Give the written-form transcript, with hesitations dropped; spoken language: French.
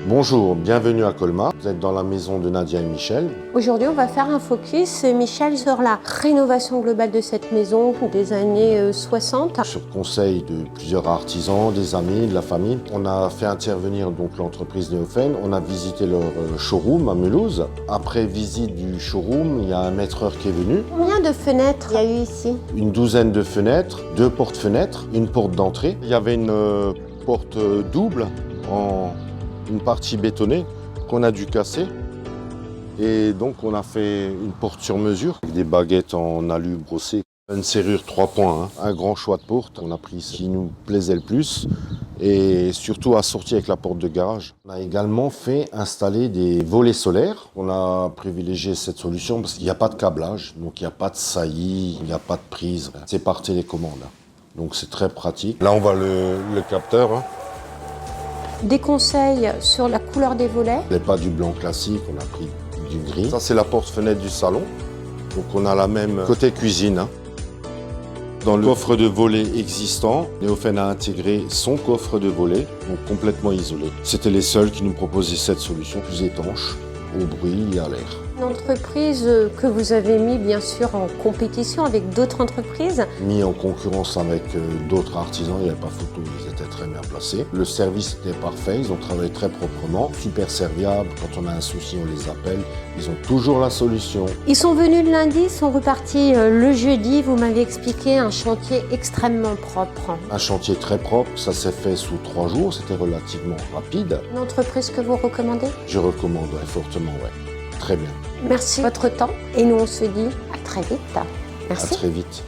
Bonjour, bienvenue à Colmar. Vous êtes dans la maison de Nadia et Michel. Aujourd'hui, on va faire un focus, Michel, sur la rénovation globale de cette maison des années 60. Sur conseil de plusieurs artisans, des amis, de la famille, on a fait intervenir donc l'entreprise Néofen. On a visité leur showroom à Mulhouse. Après visite du showroom, il y a un maîtreur qui est venu. Combien de fenêtres il y a eu ici? Une douzaine de fenêtres, 2 portes-fenêtres, une porte d'entrée. Il y avait une porte double en une partie bétonnée qu'on a dû casser. Et donc on a fait une porte sur mesure, avec des baguettes en alu brossé. Une serrure 3 points, un grand choix de porte. On a pris ce qui nous plaisait le plus et surtout assorti avec la porte de garage. On a également fait installer des volets solaires. On a privilégié cette solution parce qu'il n'y a pas de câblage, donc il n'y a pas de saillie, il n'y a pas de prise. C'est par télécommande, donc c'est très pratique. Là on voit le capteur. Des conseils sur la couleur des volets. Ce n'est pas du blanc classique, on a pris du gris. Ça, c'est la porte-fenêtre du salon. Donc, on a la même côté cuisine. Dans le coffre de volets existant, Néofen a intégré son coffre de volets, donc complètement isolé. C'était les seuls qui nous proposaient cette solution, plus étanche, au bruit et à l'air. Une entreprise que vous avez mis bien sûr en compétition avec d'autres entreprises. Mis en concurrence avec d'autres artisans, il n'y avait pas photo, ils étaient très bien placés. Le service était parfait, ils ont travaillé très proprement, super serviable. Quand on a un souci, on les appelle, ils ont toujours la solution. Ils sont venus le lundi, sont repartis le jeudi. Vous m'avez expliqué un chantier extrêmement propre. Un chantier très propre, ça s'est fait sous 3 jours, c'était relativement rapide. Une entreprise que vous recommandez? Je recommande fortement, ouais. Très bien. Merci de votre temps et nous on se dit à très vite. Merci. À très vite.